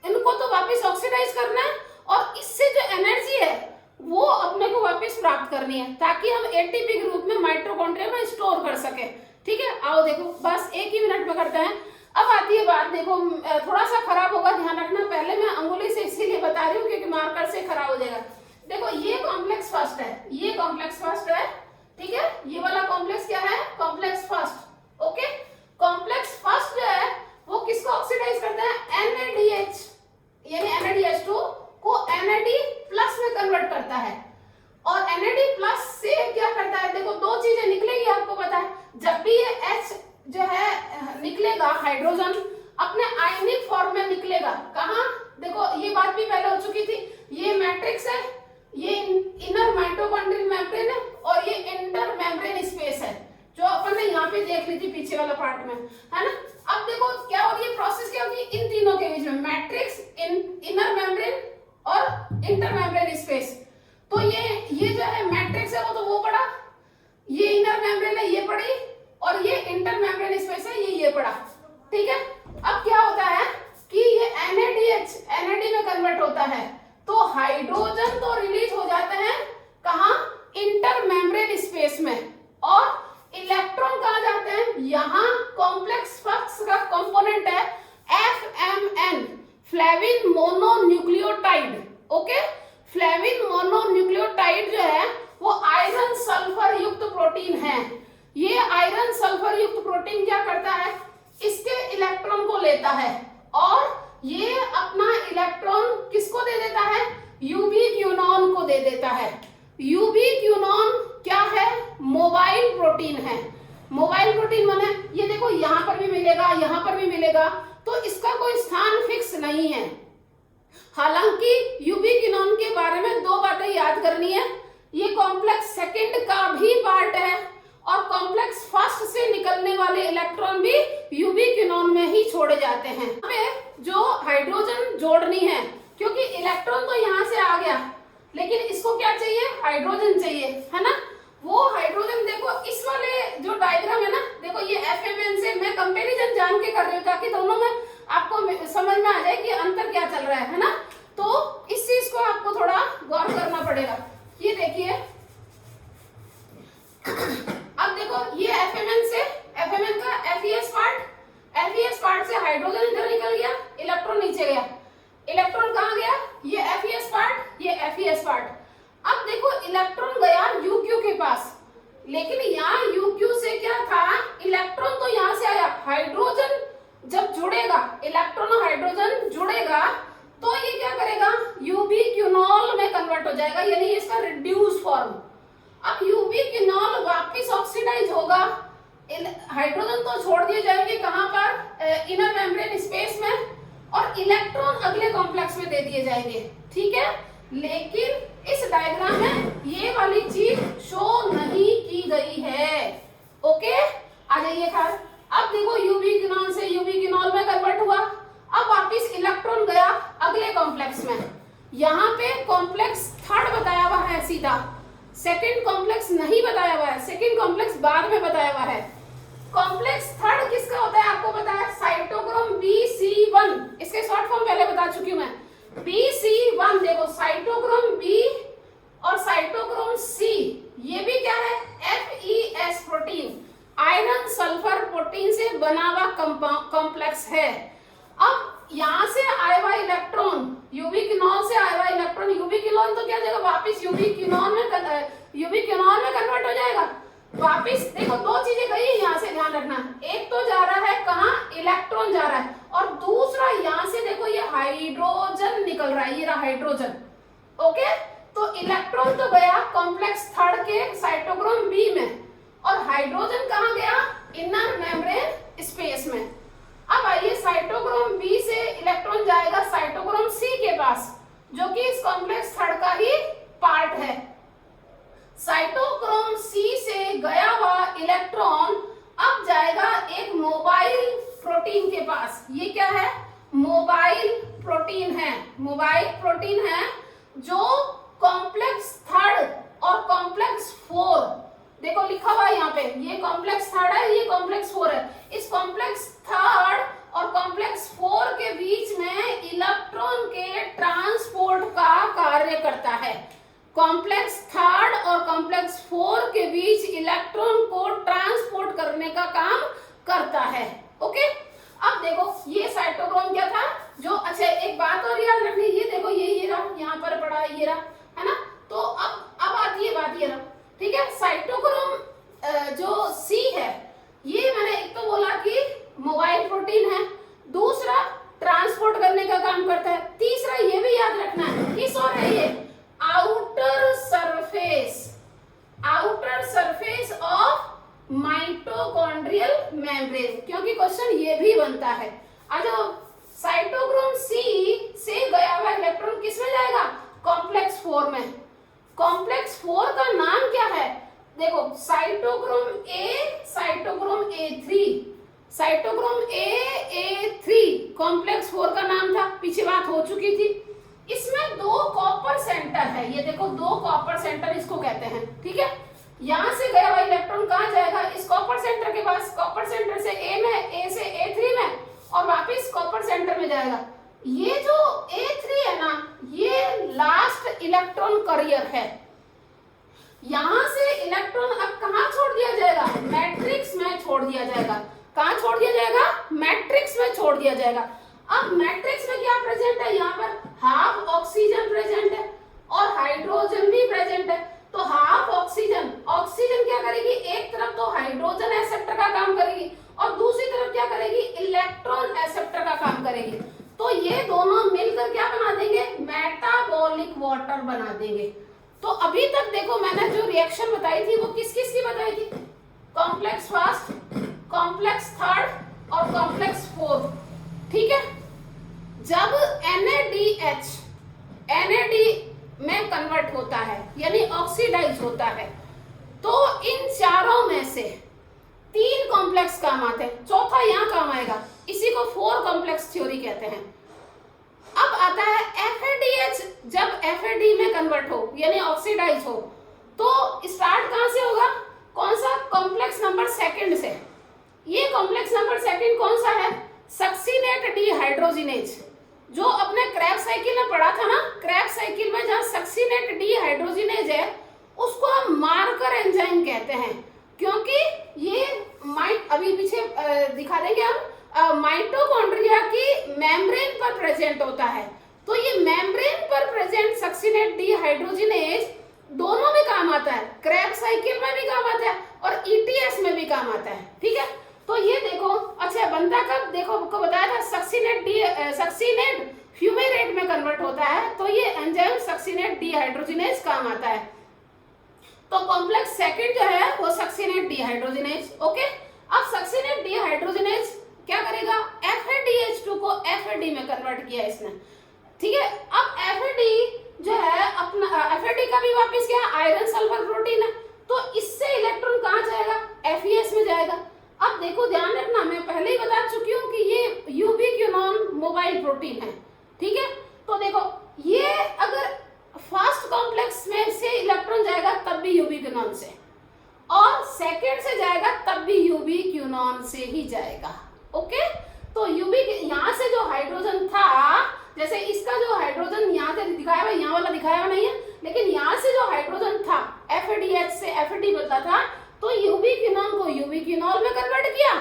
इनको तो वापस ऑक्सीडाइज करना है, और इससे जो एनर्जी है वो अपने को वापस प्राप्त करनी है, ताकि हम एटीपी के रूप में माइटोकॉन्ड्रिया में स्टोर कर सके, ठीक है। आओ देखो, बस 1 ही मिनट में करते हैं। अब आती है बात, देखो थोड़ा सा खराब होगा, ध्यान रखना, पहले मैं अंगुली से इसीलिए बता रही हूँ क्योंकि मार्कर से खराब हो जाएगा। देखो ये कॉम्प्लेक्स फर्स्ट है, ये कॉम्प्लेक्स फर्स्ट है, ठीक है, ये वाला कॉम्प्लेक्स क्या है, complex first, okay. Complex first जो है वो किसको ऑक्सीडाइज करता है, NADH यानी NADH2 को NAD निकलेगा हाइड्रोजन अपने आयनिक फॉर्म में निकलेगा। कहाँ? देखो ये बात भी पहले हो चुकी थी, ये मैट्रिक्स है, ये इनर माइटोकॉन्ड्रियल मेम्ब्रेन है और ये इंटर मेम्ब्रेन स्पेस है, जो अपन ने यहाँ पे देख ली थी पीछे वाला पार्ट में, है ना। अब देखो क्या हो रही है प्रोसेस, क्या होगी इन तीनों के बीच में, मैट्रिक्स, इनर मेम्ब्रेन और इंटर मेम्ब्रेन स्पेस। तो ये जो है मैट्रिक्स है वो पड़ा, ये इनर मेम्ब्रेन है ये पड़ी, और ये इंटर मेम्ब्रेन स्पेस है ये पड़ा, ठीक है। अब क्या होता है कि ये NAD में कन्वर्ट होता है, तो हाइड्रोजन तो रिलीज हो जाते हैं कहाँ? इंटर मेम्ब्रेन स्पेस में, और इलेक्ट्रॉन कहाँ जाते हैं? यहाँ कॉम्प्लेक्स फक्स का कंपोनेंट है FMN, flavin mononucleotide. Okay, flavin mononucleotide जो है वो आयरन सल्फर युक्त प्रोटीन है। ये आयरन सल्फर युक्त प्रोटीन क्या करता है? इसके इलेक्ट्रॉन को लेता है और ये अपना इलेक्ट्रॉन किसको दे देता है? यूबीक्विनोन को दे देता है। यूबीक्विनोन क्या है? मोबाइल प्रोटीन है। मोबाइल प्रोटीन माने ये देखो यहाँ पर भी मिलेगा, यहाँ पर भी मिलेगा, तो इसका कोई स्थान फिक्स नहीं है। हालांकि यूबीक्विनोन के बारे में दो बातें याद करनी है, ये कॉम्प्लेक्स सेकंड का भी पार्ट है और कॉम्प्लेक्स फर्स्ट से निकलने वाले इलेक्ट्रॉन भी यूबीक्विनोन में ही छोड़े जाते हैं। हमें जो हाइड्रोजन जोड़नी है, क्योंकि इलेक्ट्रॉन तो यहाँ से आ गया, लेकिन इसको क्या चाहिए? हाइड्रोजन चाहिए, है ना। वो हाइड्रोजन देखो इस वाले जो डायग्राम है ना, देखो ये FMN से मैं कंपैरिजन जान के कर रही हूँ ताकि दोनों में आपको समझ में आ जाए कि अंतर क्या चल रहा है ना। तो इस चीज को आपको थोड़ा गौर करना पड़ेगा। ये देखिए अब देखो ये FMN का FES पार्ट से हाइड्रोजन इधर निकल गया, इलेक्ट्रॉन नीचे गया, इलेक्ट्रॉन कहाँ गया? ये FES पार्ट। अब देखो इलेक्ट्रॉन गया UQ के पास, लेकिन यहाँ UQ से क्या था? इलेक्ट्रॉन तो यहाँ से आया, हाइड्रोजन जब जुड़ेगा, इलेक्ट्रॉन और हाइड्रोजन जुड़ेगा तो ये क्या करेगा? यूबीक्विनोल में कन्वर्ट हो जाएगा, यानी इसका रिड्यूस फॉर्म। अब यूबीक्विनोल वापस ऑक्सीडाइज होगा, हाइड्रोजन तो छोड़ दिए जाएंगे कहाँ पर? इनर मेम्ब्रेन स्पेस में, और इलेक्ट्रॉन अगले कॉम्प्लेक्स में दे दिए जाएंगे, ठीक है। लेकिन इस डायग्राम में ये वाली चीज शो नहीं की गई है। ओके, आ जाइए खैर। अब देखो यूबीक्विनोल से यूबीक्विनोल में कन्वर्ट हुआ, अब वापिस इलेक्ट्रॉन गया अगले कॉम्प्लेक्स में। यहाँ पे कॉम्प्लेक्स थर्ड बताया हुआ है सीधा, सेकंड कॉम्प्लेक्स नहीं बताया हुआ है, सेकंड कॉम्प्लेक्स बाद में बताया हुआ है। कॉम्प्लेक्स थर्ड किसका होता है आपको पता है? साइटोक्रोम BC1, इसके शॉर्ट फॉर्म पहले बता चुकी हूँ मैं। BC1 देखो, साइटोक्रोम B और साइटोक्रोम C, ये भी क्या है? FES protein, iron sulphur protein से बना हुआ कॉम्प्लेक्स है। अब यहाँ से आया हुआ इलेक्ट्रॉन, यूबीक्विनोल से आया हुआ इलेक्ट्रॉन, यूबीक्विनोल तो क्या जाएगा? वापिस यूबीक्विनोल में कन्वर्ट हो जाएगा। वापिस देखो दो चीजें गई है यहाँ से, ध्यान रखना, एक तो जा रहा है कहाँ? इलेक्ट्रॉन जा रहा है, और दूसरा यहाँ से देखो ये हाइड्रोजन निकल रहा है, ये रहा हाइड्रोजन। ओके, तो इलेक्ट्रॉन तो गया कॉम्प्लेक्स थर्ड के साइटोक्रोम B में, और हाइड्रोजन कहाँ गया? इनर मेम्ब्रेन स्पेस में। अब आइए साइटोक्रोम B से इलेक्ट्रॉन जाएगा साइटोक्रोम C के पास, जो कि इस कॉम्प्लेक्स थर्ड का ही पार्ट है। साइटोक्रोम C से गया हुआ इलेक्ट्रॉन अब जाएगा एक मोबाइल प्रोटीन के पास। ये क्या है? मोबाइल प्रोटीन है, मोबाइल प्रोटीन है जो कॉम्प्लेक्स थर्ड और कॉम्प्लेक्स 4, देखो लिखा हुआ है यहाँ पे, ये कॉम्प्लेक्स थर्ड है, ये कॉम्प्लेक्स 4 है। इस कॉम्प्लेक्स थर्ड और कॉम्प्लेक्स 4 के बीच में इलेक्ट्रॉन के ट्रांसपोर्ट का कार्य करता है। कॉम्प्लेक्स थर्ड और कॉम्प्लेक्स 4 के बीच इलेक्ट्रॉन को ट्रांसपोर्ट करने का काम करता है। ओके, अब देखो ये साइटोक्रोम क्या था जो, अच्छा एक बात और याद रखनी, ये देखो ये रहा, यहाँ पर पड़ा ये रहा, है ना। तो अब आती है बात, ये रहा, ठीक है। साइटोक्रोम जो C है, ये मैंने एक तो बोला कि मोबाइल प्रोटीन है, दूसरा ट्रांसपोर्ट करने का काम करता है, तीसरा ये भी याद रखना है किस और है ये? Outer surface of mitochondrial membrane, क्योंकि क्वेश्चन ये भी बनता है। आ जाओ, साइटोक्रोम सी से गया हुआ इलेक्ट्रॉन किस में जाएगा? कॉम्प्लेक्स 4 में। कॉम्प्लेक्स 4 का नाम क्या है? देखो, cytochrome A, cytochrome A3, cytochrome A3 complex 4 का नाम था, पीछे बात हो चुकी थी। इसमें 2 कॉपर सेंटर है, ये देखो 2 कॉपर सेंटर इसको कहते हैं, ठीक है। यहां से गया हुआ इलेक्ट्रॉन कहां जाएगा? इस कॉपर सेंटर के पास, कॉपर सेंटर से A में, A से A3 में, और वापस कॉपर सेंटर में जाएगा। ये जो A3 है ना, ये लास्ट इलेक्ट्रॉन करियर है। यहां से इलेक्ट्रॉन अब कहां छोड़ दिया जाएगा? मैट्रिक्स में छोड़ दिया जाएगा। कहां छोड़ दिया जाएगा? मैट्रिक्स में छोड़ दिया जाएगा। अब मैट्रिक्स में क्या प्रेजेंट है? यहाँ पर हाफ ऑक्सीजन प्रेजेंट है और हाइड्रोजन भी प्रेजेंट है। तो हाफ ऑक्सीजन, ऑक्सीजन क्या करेगी? एक तरफ तो हाइड्रोजन एक्सेप्टर का काम करेगी और दूसरी तरफ क्या करेगी? इलेक्ट्रॉन एक्सेप्टर का काम करेगी। तो ये दोनों मिलकर क्या बना देंगे? मेटाबॉलिक वाटर बना देंगे। तो अभी तक देखो मैंने जो रिएक्शन बताई थी वो किस किस की बताई थी? कॉम्प्लेक्स फर्स्ट, कॉम्प्लेक्स थर्ड और कॉम्प्लेक्स फोर्थ, ठीक है। जब NADH NAD में कन्वर्ट होता है यानी ऑक्सीडाइज होता है, तो इन चारों में से 3 कॉम्प्लेक्स काम आते हैं, चौथा यहाँ काम आएगा। इसी को 4 कॉम्प्लेक्स थ्योरी कहते हैं। अब आता है FADH। जब FAD में कन्वर्ट हो यानी ऑक्सीडाइज हो, तो स्टार्ट कहां से होगा? कौन सा? कॉम्प्लेक्स नंबर 2 से। ये कॉम्प्लेक्स नंबर 2 कौन सा है? Succinate dehydrogenase. जो अपने क्रैब साइकिल में पढ़ा था ना, क्रैब साइकिल में जहां सक्सीनेट डिहाइड्रोजिनेज है उसको हम मार्कर एंजाइम कहते हैं, क्योंकि ये अभी पीछे दिखा देंगे हम, माइटोकॉन्ड्रिया की मेम्ब्रेन पर प्रेजेंट होता है। तो ये मेम्ब्रेन पर प्रेजेंट सक्सीनेट डिहाइड्रोजिनेज दोनों में काम आता है, क्रैब साइकिल में भी काम आता है और ETS में भी काम आता है, ठीक है। तो ये देखो, अच्छा बनता कब? देखो आपको बताया था सक्सीनेट फ्यूमेरेट में कन्वर्ट होता है, तो ये एंजाइम सक्सीनेट डिहाइड्रोजिनेज काम आता है। तो कॉम्प्लेक्स 2 जो है वो सक्सीनेट डिहाइड्रोजिनेज, ओके। अब सक्सीनेट डिहाइड्रोजिनेज क्या करेगा? FADH2 को FAD में कन्वर्ट किया इसने, ठीक है। अब FAD जो है अपना, FAD का भी वापस क्या? आयरन सल्फर प्रोटीन है, तो इससे इलेक्ट्रॉन कहां जाएगा? FES में जाएगा। अब देखो ध्यान रखना, मैं पहले ही बता चुकी हूँ कि ये यूबिक्विनोन मोबाइल प्रोटीन है, ठीक है। तो देखो, ये अगर फर्स्ट कॉम्प्लेक्स में से इलेक्ट्रॉन जाएगा तब भी यूबिक्विनोन से, और सेकंड से जाएगा तब भी यूबिक्विनोन से ही जाएगा, ओके। तो यहाँ से जो हाइड्रोजन था, जैसे इसका जो हाइड्रोजन यहाँ से दिखाया हुआ, यहाँ वाला दिखाया हुआ नहीं है, लेकिन यहाँ से जो हाइड्रोजन था FADH से FAD बदला था, तो यूबिक्विनोन को यूबिक्विनोल में कन्वर्ट किया।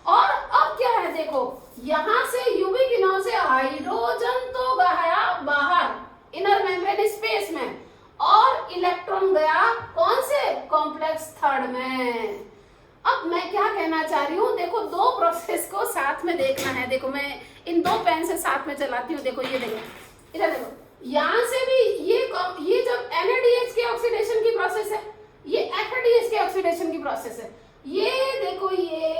और अब क्या है? देखो, यहां से यूबिक्विनोल से हाइड्रोजन तो गया बाहर इनर मेम्ब्रेन स्पेस में, और इलेक्ट्रॉन गया कौन से? कॉम्प्लेक्स 3 में। अब मैं क्या कहना चाह रही हूँ, देखो 2 प्रोसेस को साथ में देखना है। देखो मैं इन 2 पेन से साथ में चलाती हूँ। देखो ये देखो, इधर देखो, यहां से भी ये जब NADH के ऑक्सीडेशन की प्रोसेस है, ये FADH के ऑक्सीडेशन की प्रोसेस है। ये देखो ये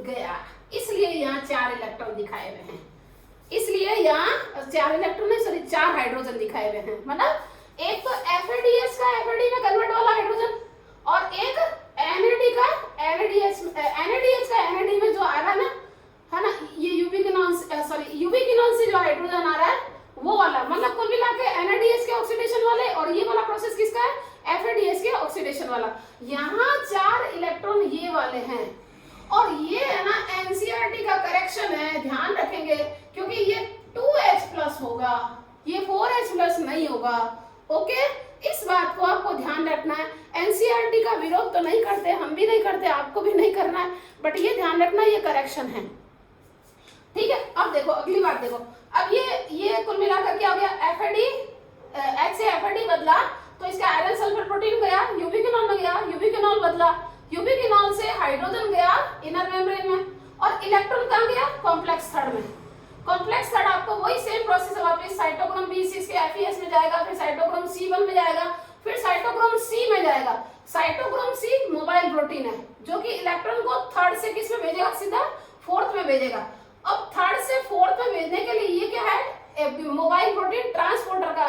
गया, इसलिए यहाँ 4 इलेक्ट्रॉन दिखाए हुए हैं, इसलिए यहाँ 4 इलेक्ट्रॉन नहीं, सॉरी 4 हाइड्रोजन दिखाए हुए हैं। मतलब एक तो FADH का FAD में कन्वर्ट वाला हाइड्रोजन, और एक NAD का NADH का NAD में जो आ रहा है ना, ये यूबिक्विनोन से जो हाइड्रोजन आ रहा है वो वाला, मतलब कुल मिला के NADH के ऑक्सीडेशन वाले, और ये वाला प्रोसेस किसका है? FADH के ऑक्सीडेशन वाला। यहाँ 4 इलेक्ट्रॉन ये वाले हैं, और ये है ना NCERT का करेक्शन है, ध्यान रखेंगे, क्योंकि ये 2H+ होगा, ये 4H+ नहीं होगा, ओके। इस बात को आपको ध्यान रखना है। NCERT का विरोध तो नहीं करते, हम भी नहीं करते, आपको भी नहीं करना है, बट ये ध्यान रखना ये करेक्शन है, ठीक है। अब देखो अगली बात, देखो अब ये कुल मिलाकर क्या हो गया? H से FAD बदला, तो इसका आयरन सल्फर प्रोटीन गया यूबिक्विनोल में, गया यूबिक्विनोल बदला, यूबिक्विनोल से हाइड्रोजन गया इनर मेम्ब्रेन में, और इलेक्ट्रॉन कहाँ गया? कॉम्प्लेक्स 3 में। कॉम्प्लेक्स 3 आपको वही सेम प्रोसेस है, वापस साइटोक्रोम B6 के FES में जाएगा, फिर साइटोक्रोम C1 में जाएगा, फिर साइटोक्रोम C में जाएगा। साइटोक्रोम सी मोबाइल प्रोटीन है जो कि इलेक्ट्रॉन को थर्ड से किस में भेजेगा, सीधा फोर्थ में भेजेगा। अब थर्ड से फोर्थ में भेजने के लिए ये क्या है, मोबाइल प्रोटीन ट्रांसपोर्टर का,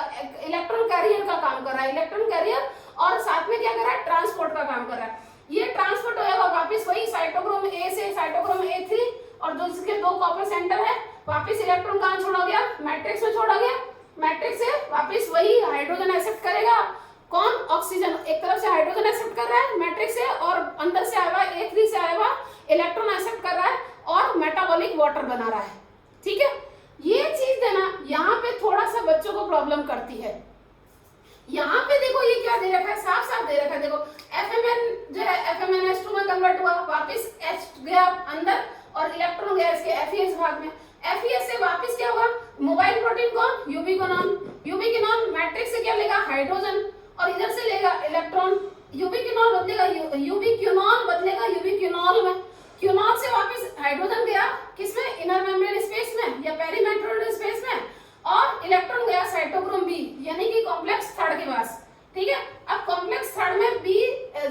इलेक्ट्रॉन कैरियर का काम कर रहा है, इलेक्ट्रॉन कैरियर, और साथ में क्या कर रहा है, ट्रांसपोर्ट का काम कर रहा है। ये ट्रांसपोर्ट होगा वापस वही साइटोक्रोम ए से साइटोक्रोम ए3, और जो इसके दो कॉपर सेंटर है, वापस इलेक्ट्रॉन कहाँ छोड़ा गया, मैट्रिक्स में छोड़ा गया। मैट्रिक्स से वापस वही हाइड्रोजन एक्सेप्ट करेगा, कौन, ऑक्सीजन। एक तरफ से हाइड्रोजन एक्सेप्ट कर रहा है मैट्रिक्स से, और अंदर से आया हुआ ए3 से आया हुआ इलेक्ट्रॉन एक्सेप्ट कर रहा है और मेटाबॉलिक वाटर बना रहा है। ठीक है, ये चीज देना यहाँ पे थोड़ा सा बच्चों को प्रॉब्लम करती है। यहाँ पे देखो ये क्या दे रखा है, साफ साफ दे रखा है, देखो FMN जो है FMNS2 में कन्वर्ट हुआ, वापस H गया अंदर और इलेक्ट्रॉन गया इसके FES भाग में। FES से वापस क्या होगा, मोबाइल प्रोटीन कौन, यूबिक्विनोन, यूबिक्विनोन मैट्रिक्स से क्या लेगा, हाइड्रोजन, और इधर से लेगा इलेक्ट्रॉन। यूबिक्विनोन बदलेगा, यूबिक्विनोन बदलेगा यूबिक्विनोल में, क्विनोल से वापस हाइड्रोजन गया किसमें, इनर मेम्ब्रेन स्पेस में या पेरीमेट्रोइडल स्पेस में, और इलेक्ट्रॉन गया साइटोक्रोम बी यानी कि कॉम्प्लेक्स थर्ड के पास। ठीक है, अब कॉम्प्लेक्स थर्ड में बी,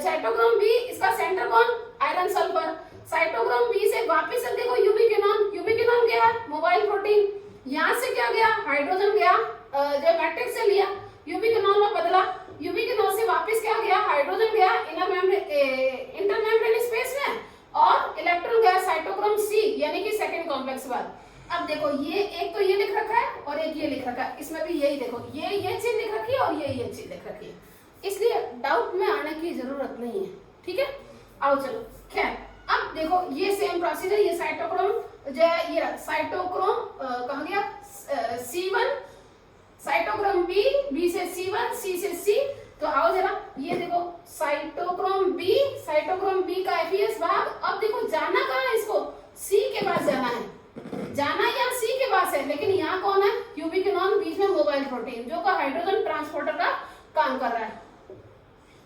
साइटोक्रोम बी, इसका सेंटर कौन, आयरन सल्फर। साइटोक्रोम बी से वापस से देखो यूबिक्विनोन, यूबिक्विनोन क्या है, मोबाइल प्रोटीन, यहाँ से क्या गया, हाइड्रोजन गया, जो मैट्रिक्स से लिया यूबिक्विनोन में बदला, यूबिक्विनोन से वापस क्या गया, हाइड्रोजन गया inner membrane, inter membrane space में, और इलेक्ट्रॉन गया साइटोक्रोम सी यानी कि सेकंड कॉम्प्लेक्स के बाद। अब देखो ये एक तो ये लिख रखा है और एक ये लिख रखा है, इसमें भी यही देखो, ये चीज लिख रखी है और ये चीज लिख रखी है, इसलिए डाउट में आने की जरूरत नहीं है। ठीक है, आओ चलो, खैर अब देखो ये सेम प्रोसीजर, ये साइटोक्रोम जो है, ये साइटोक्रोम कहाँ गया, C1, साइटोक्रोम बी, बी से C1, सी से C। तो आओ जरा ये देखो साइटोक्रोम बी का FES भाग। अब देखो जाना कहाँ है, इसको C के पास जाना है, जाना यहाँ C के पास है, लेकिन यहाँ कौन है, यूबिक्विनोन, बीच में मोबाइल प्रोटीन जो का हाइड्रोजन ट्रांसपोर्टर का काम कर रहा है।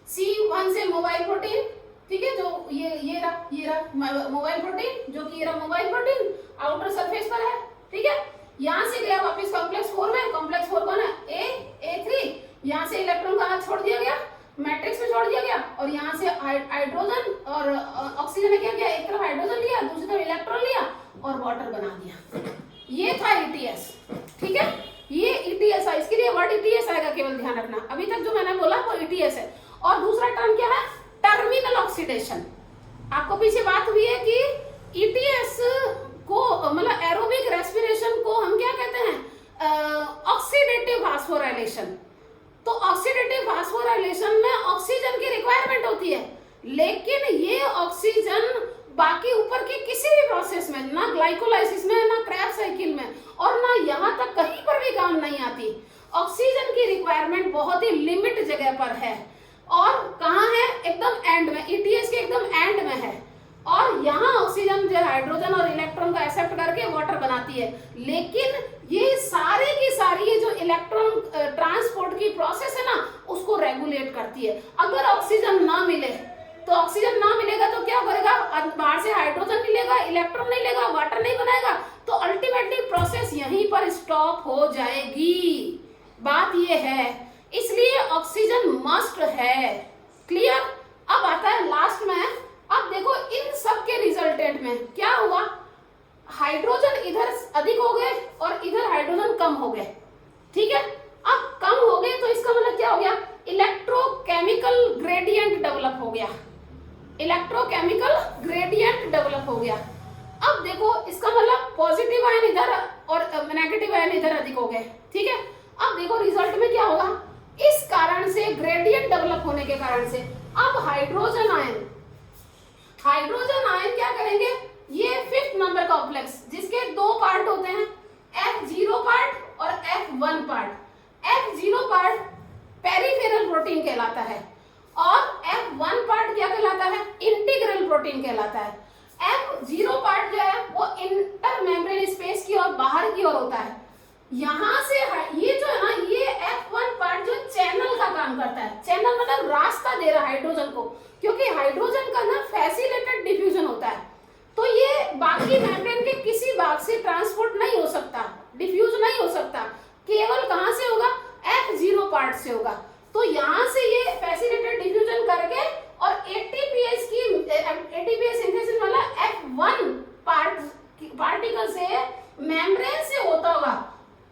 C1 से मोबाइल प्रोटीन, ठीक है, जो ये रहा मोबाइल प्रोटीन, जो कि ये रहा मोबाइल प्रोटीन आउटर सरफेस पर है। ठीक है, यहाँ से गया वापस कॉम्प्लेक्स 4 में, कॉम्प्लेक्स 4 कौन है, A3, यहाँ से इलेक्ट्रॉन कहाँ छोड़ दिया गया, मैट्रिक्स में छोड़ दिया गया, और यहाँ से हाइड्रोजन और ऑक्सीजन ने क्या किया, एक तरफ हाइड्रोजन लिया, दूसरी तरफ इलेक्ट्रॉन लिया और वाटर बना दिया। ये था ETS। ठीक है, ये ETS है, इसके लिए वर्ड ETS आएगा, केवल ध्यान रखना, अभी तक जो मैंने बोला वो ETS है। और दूसरा टर्म क्या है, टर्मिनल ऑक्सीडेशन। आपको पीछे बात हुई है कि ETS को मतलब एरोबिक रेस्पिरेशन को हम क्या कहते हैं, ऑक्सीडेटिव फास्फोराइलेशन। तो ऑक्सीडेटिव फास्फोराइलेशन में ऑक्सीजन की रिक्वायरमेंट होती है, लेकिन ये ऑक्सीजन बाकी ऊपर के किसी भी प्रोसेस में, ना ग्लाइकोलाइसिस में, ना क्रेब्स साइकिल में, और ना यहाँ तक कहीं पर भी काम नहीं आती। ऑक्सीजन की रिक्वायरमेंट बहुत ही लिमिट जगह पर है, और कहाँ है, एकदम एंड में, ETS के एकदम एंड में है, और यहाँ ऑक्सीजन जो हाइड्रोजन और इलेक्ट्रॉन का एक्सेप्ट करके वाटर बनाती है। लेकिन ये सारे की सारी ये जो इलेक्ट्रॉन ट्रांसपोर्ट की प्रोसेस है ना, उसको रेगुलेट करती है। अगर ऑक्सीजन ना मिले तो, ऑक्सीजन ना मिलेगा तो क्या करेगा, बाहर से हाइड्रोजन नहीं लेगा, इलेक्ट्रॉन नहीं लेगा, वाटर नहीं बनाएगा, तो अल्टीमेटली प्रोसेस यहीं पर स्टॉप हो जाएगी। बात ये है, इसलिए ऑक्सीजन मस्ट है। क्लियर? अब आता है लास्ट में, अब देखो इन सब के रिजल्टेंट में क्या हुआ, हाइड्रोजन इधर अधिक हो गए और इधर हाइड्रोजन कम हो गए। ठीक है, अब कम हो गए तो इसका मतलब क्या हो गया, इलेक्ट्रोकेमिकल ग्रेडियंट डेवलप हो गया, इलेक्ट्रोकेमिकल ग्रेडियंट डेवलप हो गया। अब देखो इसका मतलब पॉजिटिव आयन इधर और नेगेटिव आयन इधर अधिक हो गए। ठीक है, अब देखो रिजल्ट में क्या होगा, इस कारण से ग्रेडियंट डेवलप होने के कारण से अब हाइड्रोजन आयन क्या करेंगे, ये 5th नंबर कॉम्प्लेक्स जिसके दो पार्ट होते हैं, F0 पार्ट और F1 part. F0 part peripheral protein कहलाता है और F1 पार्ट क्या कहलाता है, इंटीग्रल प्रोटीन कहलाता है। F0 पार्ट जो है वो इंटर मेम्ब्रेन स्पेस की और बाहर की ओर होता है। यहाँ से ये जो है ना, ये F1 पार्ट जो चैनल का काम करता है, चैनल मतलब रास्ता दे रहा है हाइड्रोजन को, क्योंकि हाइड्रोजन का ना फैसिलिटेड डिफ्यूजन होता है, तो ये बाकी मेम्ब्रेन के किसी भाग से ट्रांसपोर्ट नहीं हो सकता, डिफ्यूज नहीं हो सकता, केवल कहां से होगा, F0 पार्ट से होगा। तो यहाँ से ये फैसिलिटेटेड डिफ्यूजन करके और एटीपीएस की एटीपीएस सिंथेसिस वाला F1 पार्टिकल से मेम्ब्रेन से होता हुआ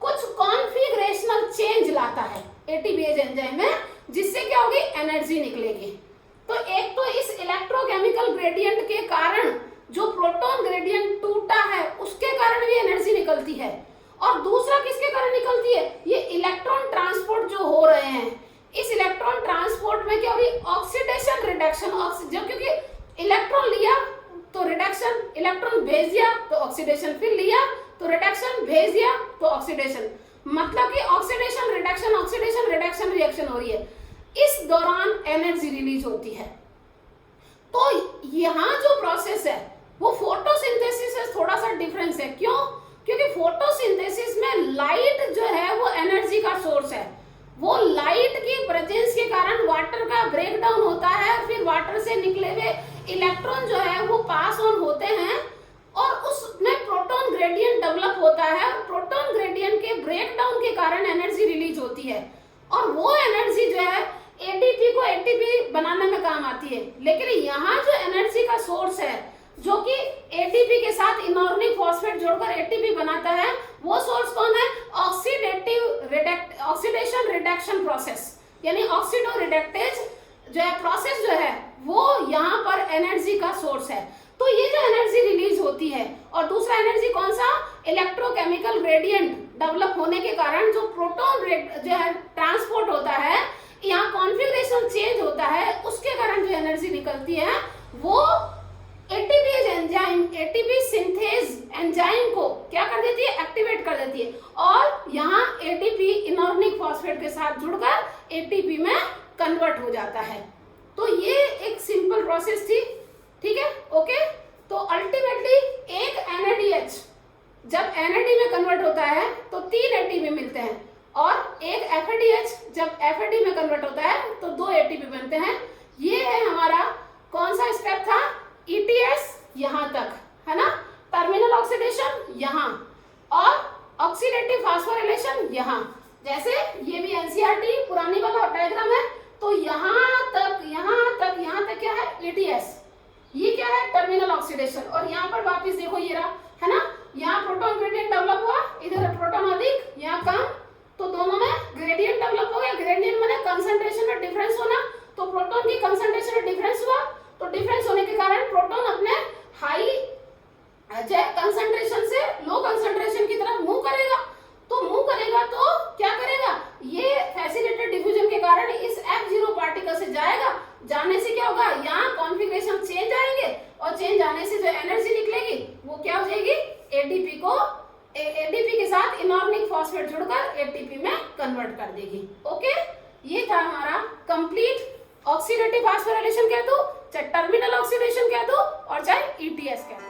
कुछ कॉन्फिगरेशनल चेंज लाता है एटीपीएस एंजाइम में, जिससे क्या होगी, एनर्जी निकलेगी। तो एक तो इस इलेक्ट्रोकेमिकल ग्रेडियंट के कारण जो प्रोटॉन ग्रेडियंट टूटा है उसके कारण भी एनर्जी निकलती है, और दूसरा किसके कारण निकलती है, ये इलेक्ट्रॉन ट्रांसपोर्ट जो हो रहे हैं, इस इलेक्ट्रॉन ट्रांसपोर्ट में क्या होगी, ऑक्सीडेशन रिडक्शन। जब क्योंकि इलेक्ट्रॉन लिया तो रिडक्शन, इलेक्ट्रॉन भेज दिया तो ऑक्सीडेशन, फिर लिया तो रिडक्शन, भेज दिया तो ऑक्सीडेशन, मतलब कि ऑक्सीडेशन रिडक्शन रिएक्शन हो रही है। इस दौरान एनर्जी रिलीज होती है। तो यहाँ जो प्रोसेस है वो फोटोसिंथेसिस से थोड़ा सा डिफरेंस है। क्यों? क्योंकि फोटोसिंथेसिस में लाइट जो है वो एनर्जी का सोर्स है। वो लाइट की प्रेजेंस के कारण वाटर का ब्रेक डाउन होता है, फिर वाटर से निकले हुए इलेक्ट्रॉन जो है वो पास ऑन होते हैं और उसमें प्रोटॉन ग्रेडियंट डेवलप होता है। प्रोटॉन ग्रेडियंट के ब्रेक डाउन के कारण एनर्जी रिलीज होती है, और वो एनर्जी जो है एटीपी को एटीपी बनाने में काम आती है। लेकिन यहाँ जो एनर्जी का सोर्स है जो कि एटीपी के साथ इनऑर्गेनिक फॉस्फेट जोड़कर एटीपी बनाता है, वो सोर्स कौन है, ऑक्सीडेशन रिडक्शन प्रोसेस, यानी ऑक्सीडो रिडक्टेज जो है प्रोसेस जो है वो यहाँ पर एनर्जी का सोर्स है। तो ये जो एनर्जी रिलीज होती है, और दूसरा एनर्जी कौन सा, इलेक्ट्रोकेमिकल ग्रेडियंट डेवलप होने के कारण जो प्रोटॉन जो है ट्रांसपोर्ट होता है, यहाँ कॉन्फ़िगरेशन चेंज होता है, उसके कारण जो एनर्जी निकलती है वो ATPase enzyme, ATP synthase enzyme को क्या कर देती है, एक्टिवेट कर देती है, और यहाँ एटीपी इनऑर्गेनिक फॉस्फेट के साथ जुड़कर एटीपी में कन्वर्ट हो जाता है। तो ये एक सिंपल प्रोसेस थी, ठीक है, ओके। तो अल्टीमेटली एक NADH जब NAD में कन्वर्ट होता है तो 3 ATP मिलते हैं, और एक FADH जब FAD में कन्वर्ट होता है तो 2 ATP बनते हैं। ये है हमारा कौन सा स्टेप था, ETS यहाँ तक है ना, टर्मिनल ऑक्सीडेशन यहाँ, और ऑक्सीडेटिव फास्फोराइलेशन यहाँ। जैसे ये भी NCERT पुरानी वाला डायग्राम है, तो यहाँ तक क्या है, ETS, ये क्या है, टर्मिनल ऑक्सीडेशन। और यहाँ पर वापस देखो ये रहा है ना, यहाँ प्रोटॉन ग्रेडियंट डेवलप हुआ, इधर प्रोटॉन अधिक यहाँ कम, तो दोनों में ग्रेडियंट डेवलप हो गया। ग्रेडियंट माने कंसंट्रेशन में डिफरेंस होना, तो प्रोटॉन की कंसंट्रेशन में डिफरेंस हुआ, तो डिफरेंस होने के कारण प्रोटॉन अपने हाई कंसंट्रेशन से लो कंसंट्रेशन की तरफ मूव करेगा। तो मूव करेगा तो क्या करेगा, ये फैसिलिटेटेड डिफ्यूजन के कारण इस F0 पार्टिकल से जाएगा, जाने से क्या होगा, यहाँ कॉन्फ़िगरेशन चेंज आएंगे, और चेंज आने से जो एनर्जी निकलेगी वो क्या हो जाएगी, एटीपी के साथ इनऑर्गेनिक फॉस्फेट जुड़कर एटीपी में कन्वर्ट कर देगी। ओके, ये था हमारा कंप्लीट ऑक्सीडेटिव फास्फोराइलेशन कह दो, चाहे टर्मिनल ऑक्सीडेशन कह दो, और चाहे ETS कह दो।